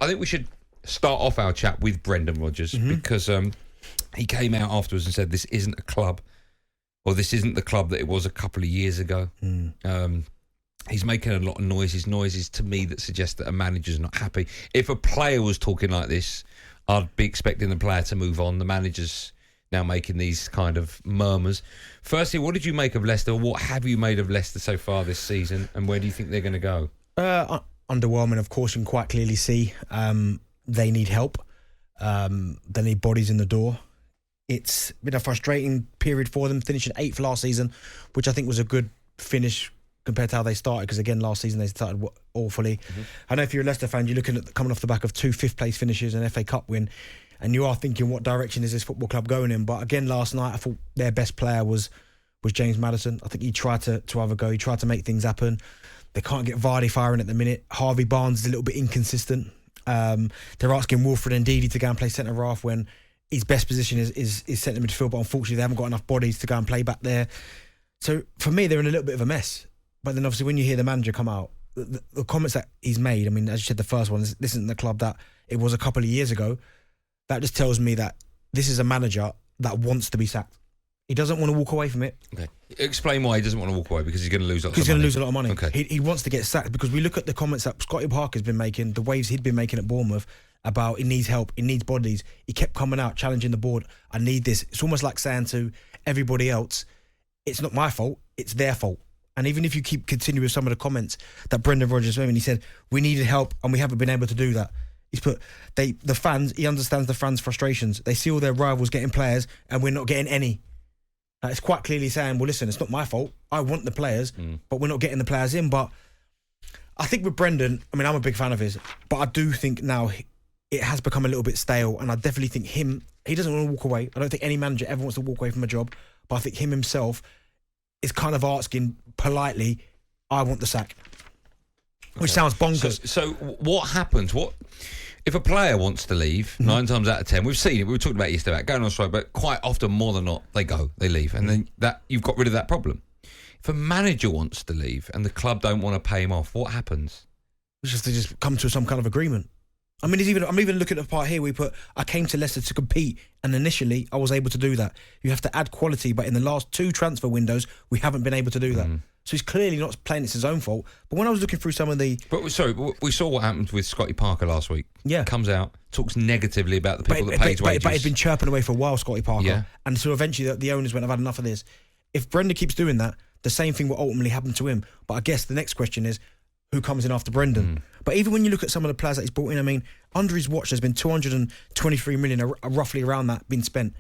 I think we should start off our chat with Brendan Rodgers because he came out afterwards and said this isn't a club, or this isn't the club that it was a couple of years ago. He's making a lot of noises to me that suggest that a manager's not happy. If a player was talking like this, I'd be expecting the player to move on. The manager's now making these kind of murmurs. Firstly, what did you make of Leicester? What have you made of Leicester so far this season, and where do you think they're going to go? Underwhelming, of course. You can quite clearly see they need help. They need bodies in the door. It's been a frustrating period for them, finishing 8th last season, which I think was a good finish compared to how they started, because again last season they started awfully. I know if you're a Leicester fan, you're looking at coming off the back of 2 5th place finishes and FA Cup win, and you are thinking, what direction is this football club going in? But again, last night I thought their best player was James Maddison. I think he tried to have a go. He tried to make things happen. They can't get Vardy firing at the minute. Harvey Barnes is a little bit inconsistent. They're asking Wilfred Ndidi to go and play centre half when his best position is centre midfield, but unfortunately they haven't got enough bodies to go and play back there. So for me, they're in a little bit of a mess. But then obviously when you hear the manager come out, the comments that he's made, I mean, as you said, the first one, this isn't the club that it was a couple of years ago. That just tells me that this is a manager that wants to be sacked. He doesn't want to walk away from it. Okay. Explain why he doesn't want to walk away, because he's going to lose a lot of money. He's going to lose a lot of money. Okay. He wants to get sacked, because we look at the comments that Scotty Parker's been making, the waves he'd been making at Bournemouth about he needs help, he needs bodies. He kept coming out, challenging the board. I need this. It's almost like saying to everybody else, it's not my fault, it's their fault. And even if you continue with some of the comments that Brendan Rodgers made, and he said, we needed help and we haven't been able to do that. He's put, the fans, he understands the fans' frustrations. They see all their rivals getting players and we're not getting any. It's quite clearly saying, well, listen, it's not my fault. I want the players, but we're not getting the players in. But I think with Brendan, I mean, I'm a big fan of his, but I do think now it has become a little bit stale. And I definitely think he doesn't want to walk away. I don't think any manager ever wants to walk away from a job. But I think him himself is kind of asking politely, I want the sack. Okay. Which sounds bonkers. So what happens? If a player wants to leave, 9 times out of 10, we've seen it, we were talking about yesterday about going on strike, but quite often, more than not, they leave. And then that you've got rid of that problem. If a manager wants to leave and the club don't want to pay him off, what happens? It's just to just come to some kind of agreement. I mean, I'm even looking at the part here we put, I came to Leicester to compete, and initially I was able to do that. You have to add quality, but in the last 2 transfer windows, we haven't been able to do that. So he's clearly not playing it's his own fault. But when I was looking through some of the... But sorry, we saw what happened with Scotty Parker last week. Yeah. Comes out, talks negatively about the people that paid wages. But he's been chirping away for a while, Scotty Parker. Yeah. And so eventually the owners went, I've had enough of this. If Brendan keeps doing that, the same thing will ultimately happen to him. But I guess the next question is, who comes in after Brendan? But even when you look at some of the players that he's brought in, I mean, under his watch there's been 223 million, roughly around that, been spent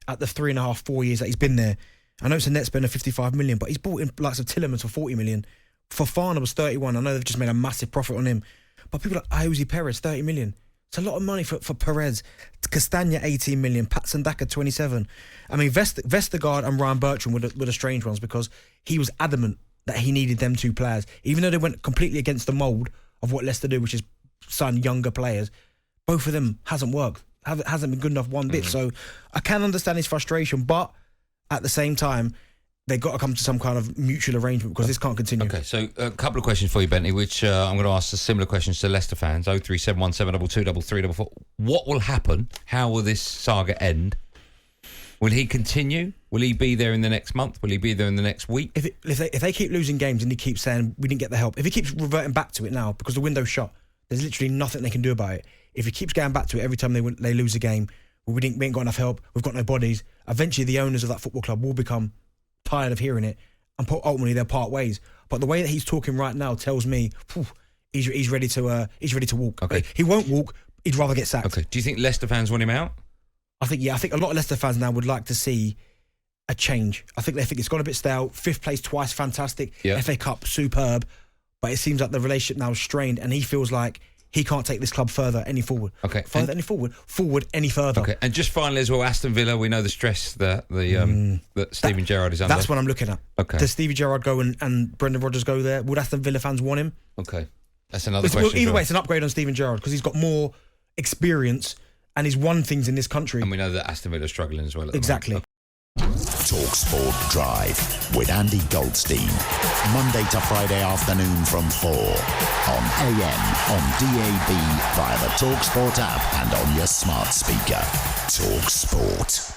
at the 3.5, 4 years that he's been there. I know it's a net spend of 55 million, but he's brought in likes of Tillemans for 40 million. Fofana was 31. I know they've just made a massive profit on him. But people like Jose Perez, 30 million. It's a lot of money for Perez. Castagna, 18 million. Patson Daka, 27. I mean, Vestergaard and Ryan Bertrand were the strange ones, because he was adamant that he needed them 2 players. Even though they went completely against the mould of what Leicester do, which is sign younger players, both of them hasn't worked. Hasn't been good enough one bit. So I can understand his frustration, but at the same time, they've got to come to some kind of mutual arrangement, because this can't continue. Okay, so a couple of questions for you, Bentley, which I'm going to ask similar questions to Leicester fans. 03717223344. What will happen? How will this saga end? Will he continue? Will he be there in the next month? Will he be there in the next week? If they keep losing games and he keeps saying, we didn't get the help, if he keeps reverting back to it now, because the window's shut, there's literally nothing they can do about it. If he keeps going back to it every time they lose a game, we ain't got enough help, we've got no bodies, eventually the owners of that football club will become tired of hearing it, and ultimately they'll part ways. But the way that he's talking right now tells me he's ready to walk. Okay. He won't walk, he'd rather get sacked. Okay. Do you think Leicester fans want him out? I think a lot of Leicester fans now would like to see a change. I think they think it's got a bit stale. 5th place twice, fantastic. Yeah. FA Cup, superb. But it seems like the relationship now is strained, and he feels like he can't take this club further any further. Forward any further. Okay. And just finally as well, Aston Villa, we know the stress that Steven Gerrard is under. That's what I'm looking at. Okay. Does Stevie Gerrard go and Brendan Rodgers go there? Would Aston Villa fans want him? Okay. That's another question. Either way, it's an upgrade on Steven Gerrard, because he's got more experience and he's won things in this country. And we know that Aston Villa is struggling as well at exactly. the moment. Okay. talkSPORT Drive with Andy Goldstein. Monday to Friday afternoon from 4 on AM, on DAB, via the talkSPORT app and on your smart speaker. talkSPORT.